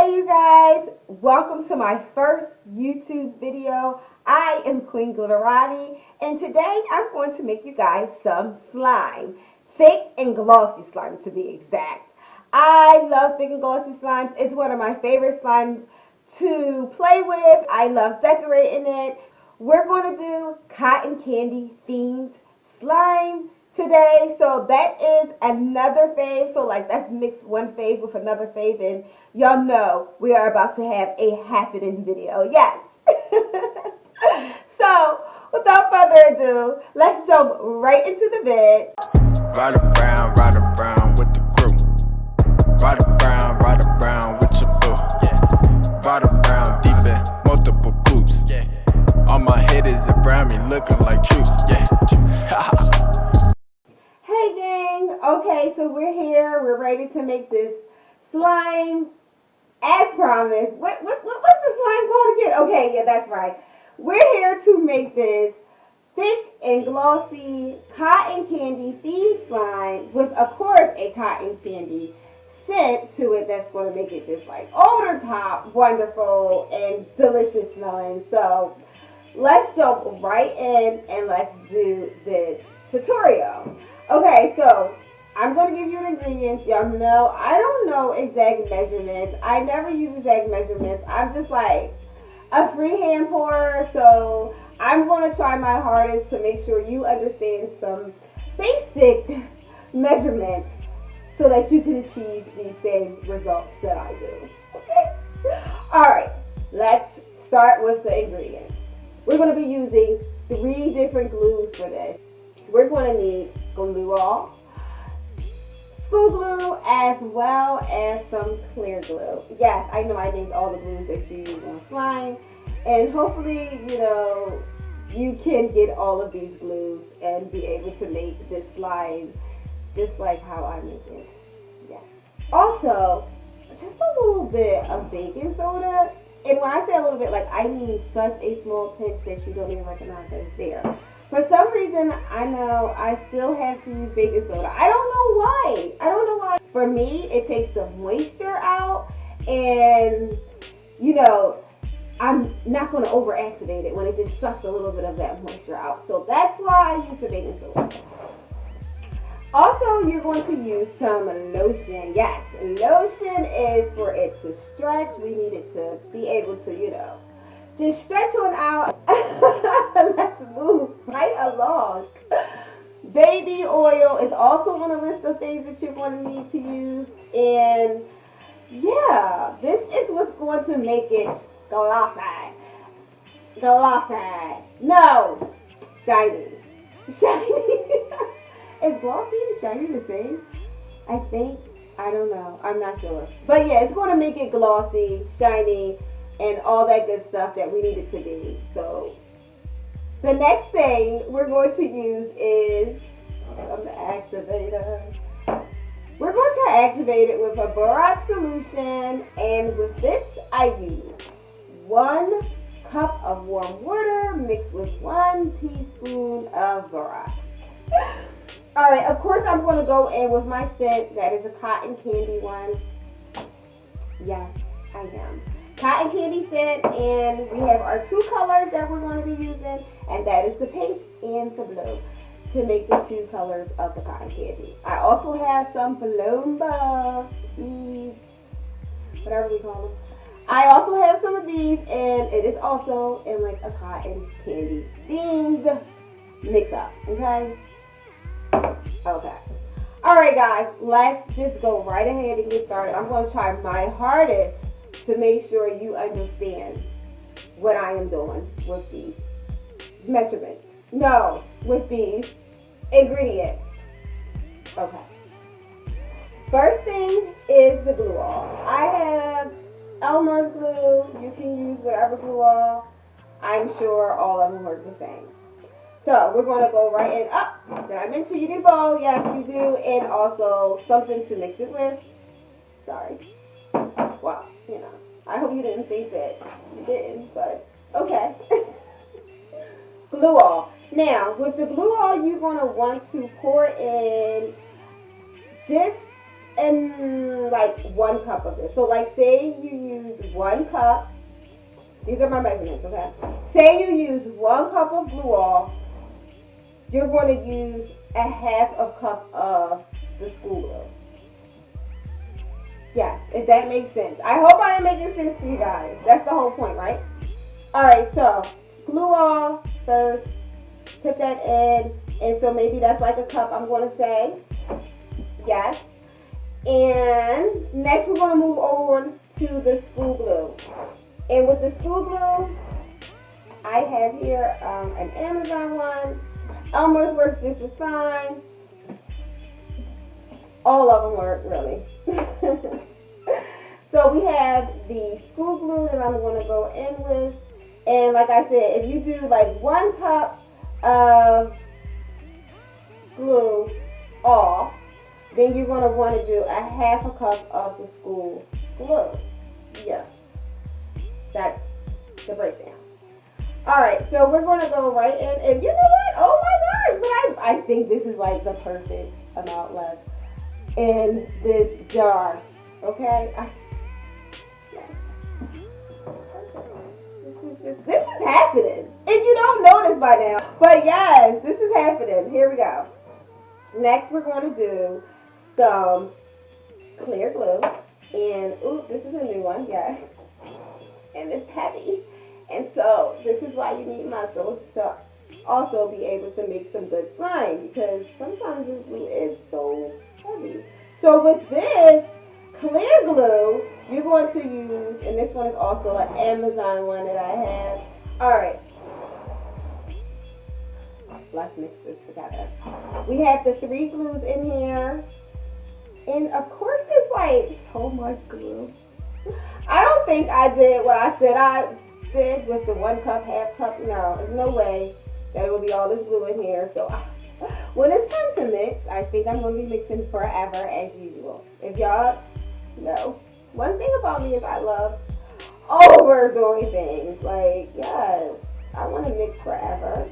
Hey you guys, welcome to my first YouTube video. I am Queen Glitterotti, and today I'm going to make you guys some slime. Thick and glossy slime to be exact. I love thick and glossy slimes. It's one of my favorite slimes to play with. I love decorating it. We're going to do cotton candy themed slime today, so that is another fave. So like, let's mix one fave with another fave, and y'all know we are about to have a happening video. Yes. So without further ado, let's jump right into the vid. Ride around with the crew. Ride around with your boo. Yeah. Ride around deep in multiple groups. Yeah. All my hitters around me looking like troops. Yeah. Hey gang, okay, so we're here. We're ready to make this slime as promised. What's the slime called again? Okay, yeah, that's right. We're here to make this thick and glossy cotton candy themed slime with, of course, a cotton candy scent to it that's going to make it just like over the top, wonderful, and delicious smelling. So let's jump right in and let's do this tutorial. Okay, so I'm going to give you the ingredients. Y'all know I don't know exact measurements. I never use exact measurements. I'm just like a freehand pourer, so I'm going to try my hardest to make sure you understand some basic measurements so that you can achieve these same results that I do. Okay? Alright, let's start with the ingredients. We're going to be using 3 different glues for this. We're going to need glue, school glue, as well as some clear glue. Yes, I know I named all the glues that you use on slime, and hopefully, you know, you can get all of these glues and be able to make this slime just like how I make it. Yes. Also, just a little bit of baking soda. And when I say a little bit, like, I mean such a small pinch that you don't even recognize that it's there. For some reason, I know I still have to use baking soda. I don't know why. For me, it takes the moisture out, and, you know, I'm not going to overactivate it when it just sucks a little bit of that moisture out. So that's why I use the baking soda. Also, you're going to use some lotion. Yes, lotion is for it to stretch. We need it to be able to, you know, just stretch on out. Let's move right along. Baby oil is also on the list of things that you're going to need to use. And yeah, this is what's going to make it glossy. No, shiny. Is glossy and shiny the same? I think. I don't know. I'm not sure. But yeah, it's going to make it glossy, shiny, and all that good stuff that we need it to be. So the next thing we're going to use is the activator. We're going to activate it with a Borax solution, and with this I use 1 cup of warm water mixed with 1 teaspoon of Borax. Alright, of course I'm going to go in with my scent. That is a cotton candy one. Yes, I am. Cotton candy scent, and we have our 2 colors that we're going to be using, and that is the pink and the blue to make the 2 colors of the cotton candy. I also have some palomba beads, whatever we call them. I also have some of these, and it is also in like a cotton candy themed mix up. Okay. Alright guys, let's just go right ahead and get started. I'm going to try my hardest to make sure you understand what I am doing with these measurements. No, with these ingredients. Okay. First thing is the glue all. I have Elmer's glue. You can use whatever glue all. I'm sure all of them work the same. So we're going to go right in. Oh, did I mention you need a bowl? Yes, you do. And also something to mix it with. Sorry. Well, you know, I hope you didn't think that you didn't, but okay. Glue all. Now, with the glue all, you're going to want to pour in just and like 1 cup of this. So like say you use 1 cup. These are my measurements, okay? Say you use 1 cup of blue all. You're going to use a half a cup of the school glue. Yes, if that makes sense. I hope I am making sense to you guys. That's the whole point, right? Alright, so glue all first. Put that in. And so maybe that's like a cup, I'm going to say. Yes. And next we're going to move on to the school glue. And with the school glue, I have here an Amazon one. Elmer's works just as fine. All of them work, really. So we have the school glue that I'm going to go in with. And like I said, if you do like 1 cup of glue all, then you're going to want to do a half a cup of the school glue. Yes. That's the breakdown. Alright, so we're going to go right in. And you know what? Oh my gosh. But I think this is like the perfect amount left in this jar. Okay? This is happening. If you don't notice by now. But yes, this is happening. Here we go. Next, we're going to do some clear glue. And, ooh, this is a new one. Yes. And it's heavy. And so this is why you need muscles to also be able to make some good slime, because sometimes this glue is so heavy. So with this clear glue, you're going to use, and this one is also an Amazon one that I have. Alright. Let's mix this together. We have the 3 glues in here. And of course there's like so much glue. I don't think I did what I said I did with the 1 cup, half cup. No, there's no way that it will be all this glue in here. So when it's time to mix, I think I'm going to be mixing forever as usual. If y'all know, one thing about me is I love overdoing things. Like, yes, I want to mix forever.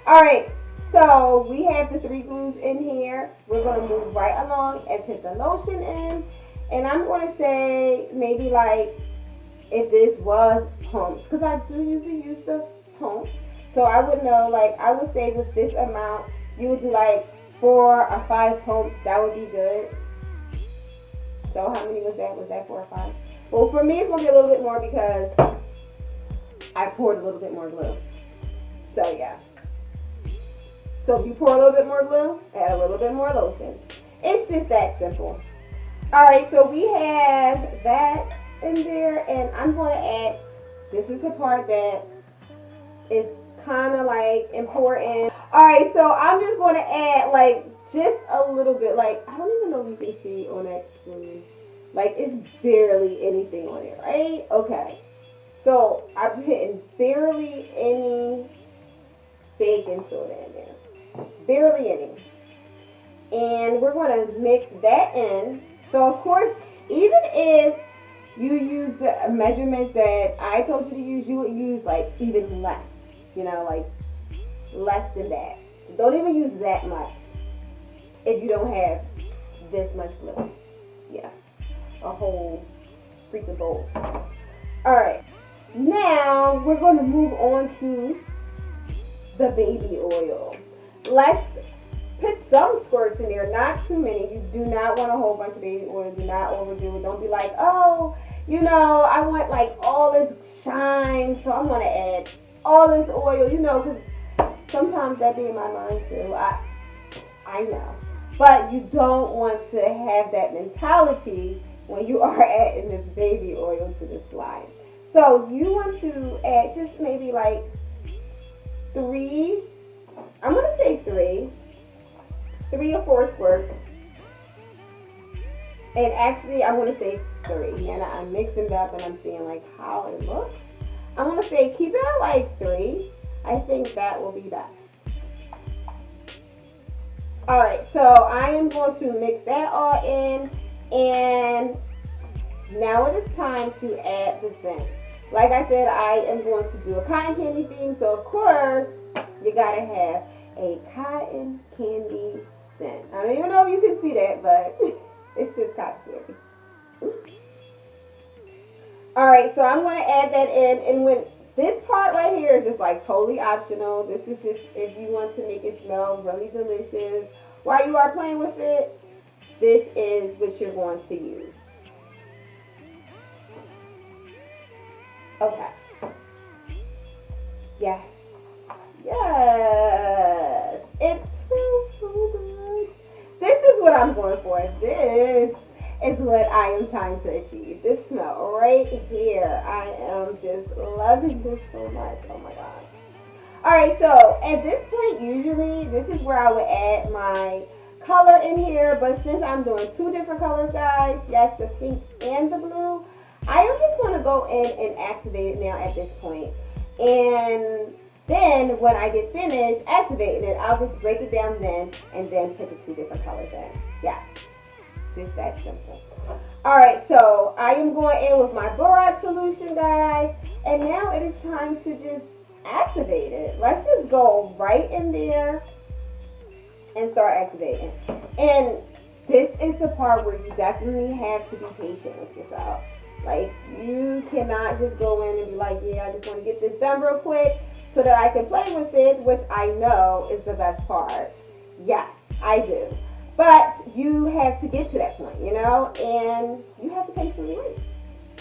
Alright, so we have the 3 glues in here. We're going to move right along and put the lotion in. And I'm going to say maybe like, if this was pumps, because I do usually use the pumps. So I would know, like, I would say with this amount, you would do like 4 or 5 pumps. That would be good. So how many was that? Was that 4 or 5? Well, for me, it's going to be a little bit more because I poured a little bit more glue. So, yeah. So if you pour a little bit more glue, add a little bit more lotion. It's just that simple. Alright, so we have that in there, and I'm going to add, this is the part that is kind of like important. Alright, so I'm just going to add like just a little bit, like I don't even know if you can see on that screen, like it's barely anything on it, right? Okay, so I'm putting barely any baking soda in there, barely any, and we're going to mix that in. So of course, even if you use the measurements that I told you to use, you would use like even less, you know, like less than that. So don't even use that much if you don't have this much glue. Yeah, a whole freaking bowl. Alright, now we're going to move on to the baby oil. Let's put some squirts in there, not too many. You do not want a whole bunch of baby oil. Do not overdo it. Don't be like, oh, you know, I want like all this shine, so I'm going to add all this oil, you know, because sometimes that be in my mind too. I know. But you don't want to have that mentality when you are adding this baby oil to the slime. So you want to add just maybe like 3, I'm going to say 3 or 4 squirts. And actually, I'm going to say 3. And I'm mixing it up and I'm seeing like how it looks. I'm going to say keep it at like 3. I think that will be best. Alright, so I am going to mix that all in. And now it is time to add the scent. Like I said, I am going to do a cotton candy theme. So of course, you got to have a cotton candy scent. I don't even know if you can see that, but it's just cotton candy. Alright, so I'm going to add that in, and when this part right here is just like totally optional. This is just if you want to make it smell really delicious while you are playing with it. This is what you're going to use. Okay. Yes. Yes. It smells so good. This is what I'm going for. This is what I am trying to achieve. This smell right here. I am just loving this so much. Oh my gosh. Alright, so at this point, usually, this is where I would add my color in here. But since I'm doing two different colors, guys, yes, the pink and the blue, I am just going to go in and activate it now at this point. And then when I get finished activating it, I'll just break it down then and then put the two different colors in. Yes. Just that simple. Alright, so I am going in with my borax solution, guys. And now it is time to just activate it. Let's just go right in there and start activating. And this is the part where you definitely have to be patient with yourself. Like, you cannot just go in and be like, yeah, I just want to get this done real quick so that I can play with it, which I know is the best part. Yes, I do. But you have to get to that point, you know, and you have to patiently wait.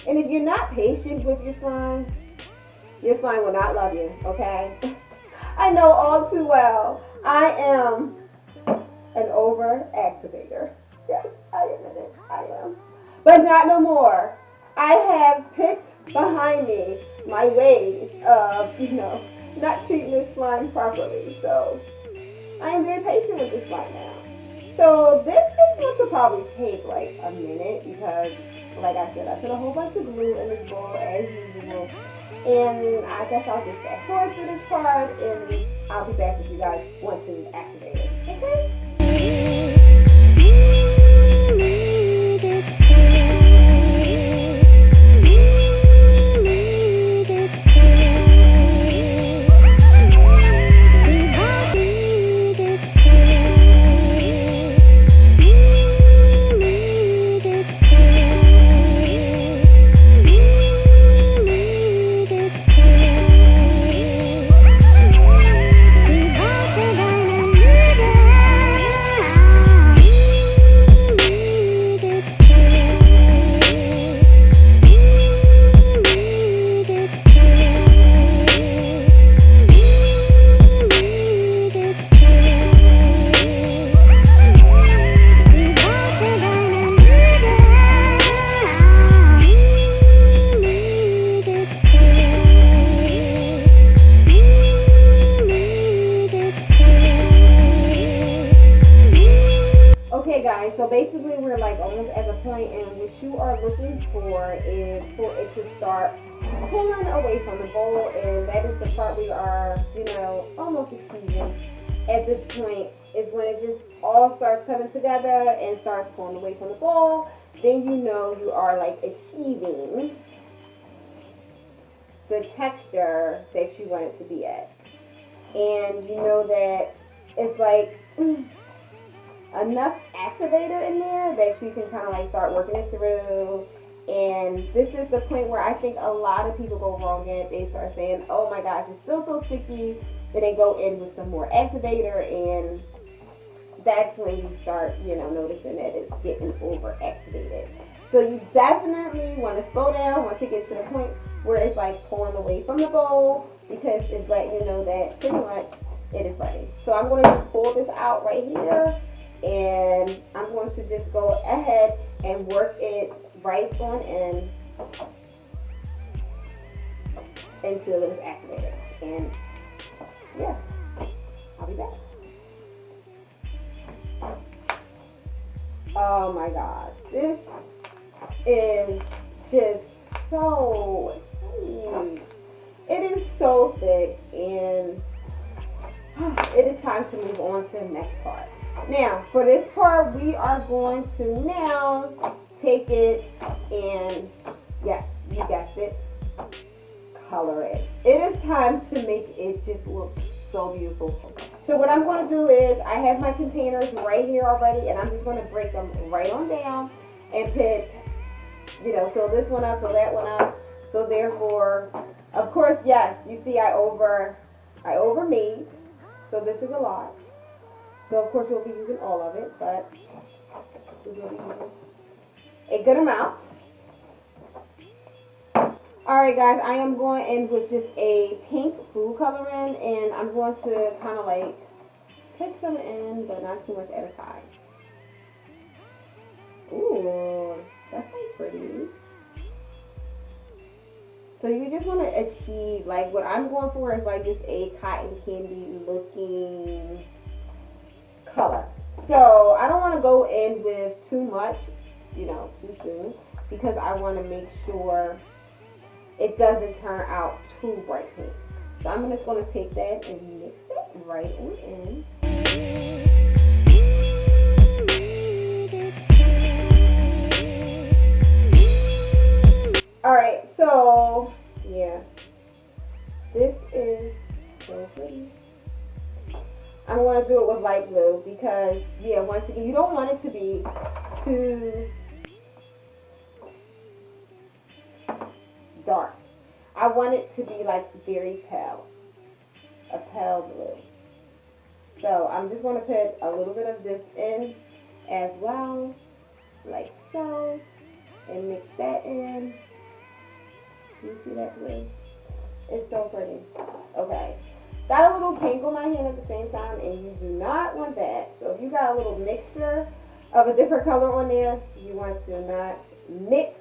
And if you're not patient with your slime will not love you, okay? I know all too well. I am an over activator. Yes, I admit it. I am. But not no more. I have picked behind me my ways of, you know, not treating this slime properly. So I am very patient with this slime now. So this is going to probably take like a minute because, like I said, I put a whole bunch of glue in this bowl as usual. And I guess I'll just fast forward through this part and I'll be back with you guys once it's activated. Okay? So basically we're like almost at the point, and what you are looking for is for it to start pulling away from the bowl, and that is the part we are, you know, almost achieving at this point, is when it just all starts coming together and starts pulling away from the bowl. Then you know you are like achieving the texture that you want it to be at, and you know that it's like enough activator in there that you can kind of like start working it through. And this is the point where I think a lot of people go wrong at. They start saying, oh my gosh, it's still so sticky. Then they go in with some more activator, and that's when you start, you know, noticing that it's getting over activated. So you definitely want to slow down once it gets to the point where it's like pulling away from the bowl, because it's letting you know that pretty much it is ready. So I'm going to just pull this out right here, and I'm going to just go ahead and work it right on in until it's activated. And yeah, I'll be back. Oh my gosh, this is just so thick. It is so thick, and it is time to move on to the next part. Now, for this part, we are going to now take it and, yes, you guessed it, color it. It is time to make it just look so beautiful. So what I'm going to do is I have my containers right here already, and I'm just going to break them right on down and put, you know, fill this one up, fill that one up. So therefore, of course, yes, you see I overmade. So this is a lot. So of course we'll be using all of it, but we will be using a good amount. Alright guys, I am going in with just a pink food coloring, and I'm going to kind of like pick some in, but not too much at a time. Ooh, that's like pretty. So you just want to achieve, like what I'm going for is like just a cotton candy looking color. So I don't want to go in with too much, you know, too soon, because I want to make sure it doesn't turn out too bright pink. So I'm just going to take that and mix it right on in. Alright, so yeah, this is so pretty. I'm going to do it with light blue because, yeah, once again, you don't want it to be too dark. I want it to be like very pale, a pale blue. So I'm just going to put a little bit of this in as well, like so, and mix that in. You see that blue? It's so pretty. Okay. Got a little pink on my hand at the same time, and you do not want that. So if you got a little mixture of a different color on there, you want to not mix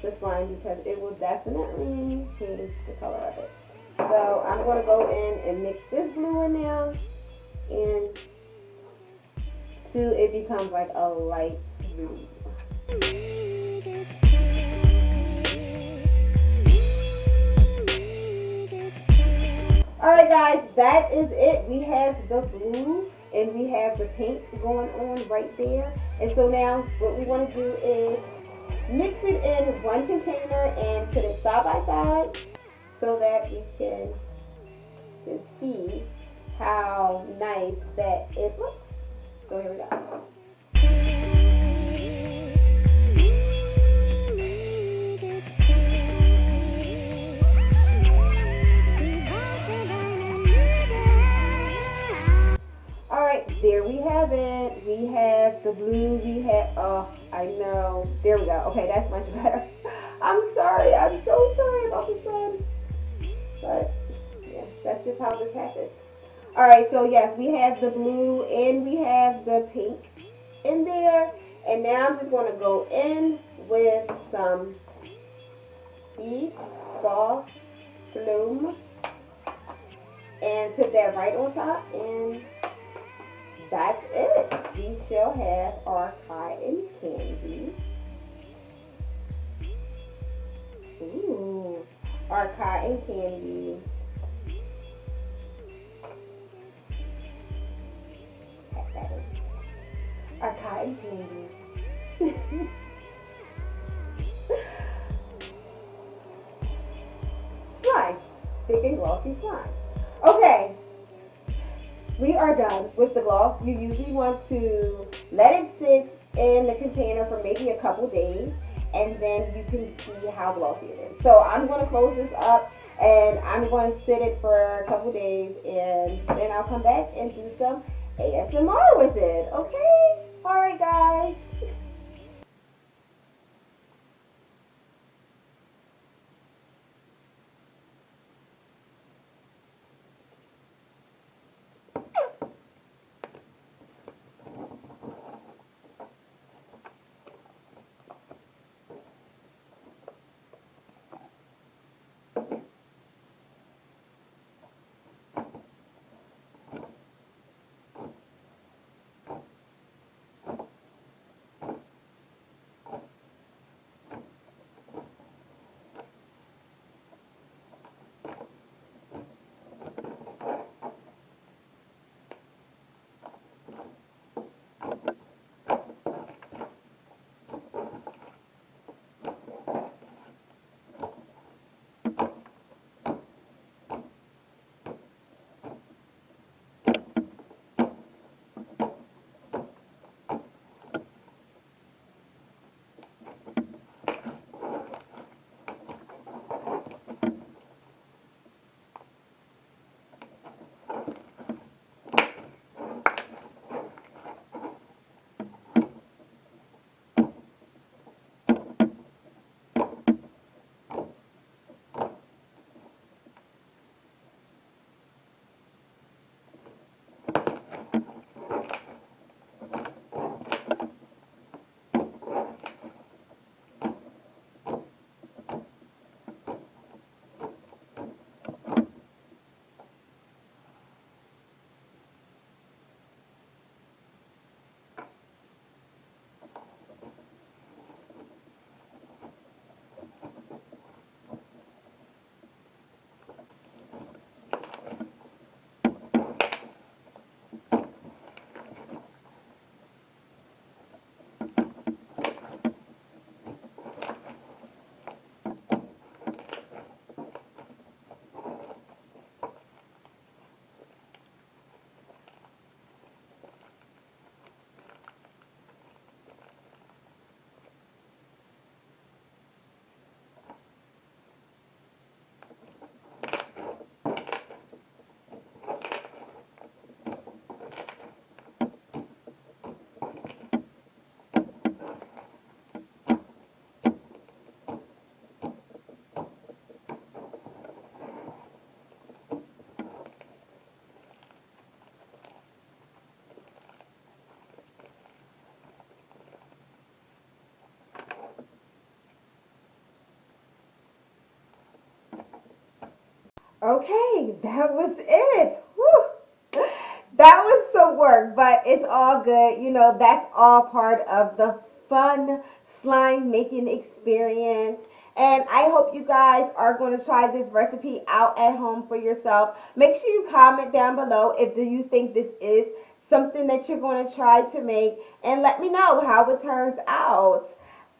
the slime because it will definitely change the color of it. So I'm going to go in and mix this blue in now, and till it becomes like a light blue. Alright guys, that is it. We have the blue and we have the pink going on right there. And so now what we want to do is mix it in one container and put it side by side so that we can just see how nice that it looks. So here we go. There we have it. We have the blue. We have, oh, I know. There we go. Okay, that's much better. I'm sorry. I'm so sorry about the sun. But, yeah, that's just how this happens. Alright, so yes, we have the blue and we have the pink in there. And now I'm just going to go in with some Thicc Glossy Slime and put that right on top, and that's it. We shall have our cotton candy. Ooh, our cotton candy. Our cotton candy. Slime. Thicc and Glossy Slime. Okay. We are done with the gloss. You usually want to let it sit in the container for maybe a couple days, and then you can see how glossy it is. So I'm going to close this up, and I'm going to sit it for a couple days, and then I'll come back and do some ASMR with it. Okay? Alright guys. Okay, that was it. Whew. That was some work, but it's all good. You know, that's all part of the fun slime making experience. And I hope you guys are going to try this recipe out at home for yourself. Make sure you comment down below if you think this is something that you're going to try to make. And let me know how it turns out.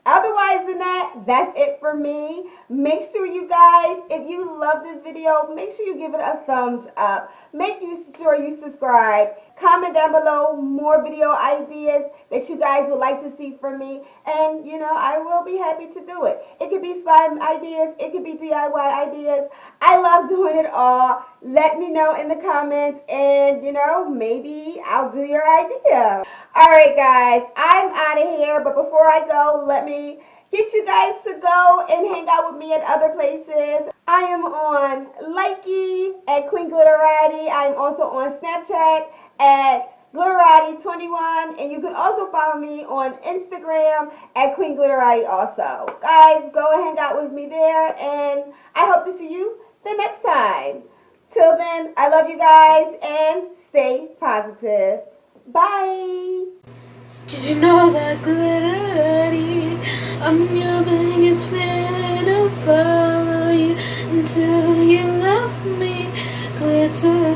Otherwise than that, that's it for me. Make sure you guys, if you love this video, make sure you give it a thumbs up. Make sure you subscribe. Comment down below more video ideas that you guys would like to see from me. And, you know, I will be happy to do it. It could be slime ideas. It could be DIY ideas. I love doing it all. Let me know in the comments and, you know, maybe I'll do your idea. All right, guys, I'm out of here. But before I go, let me get you guys to go and hang out with me at other places. I am on Likey at Queen Glitterotti. I'm also on Snapchat at Glitterotti21, and you can also follow me on Instagram at Queen Glitterotti also. Guys, go and hang out with me there, and I hope to see you the next time. Till then, I love you guys, and stay positive. Bye. 'Cause you know that Glitterotti, I'm your biggest fan. I'll follow you until you love me. GlitterottiGang.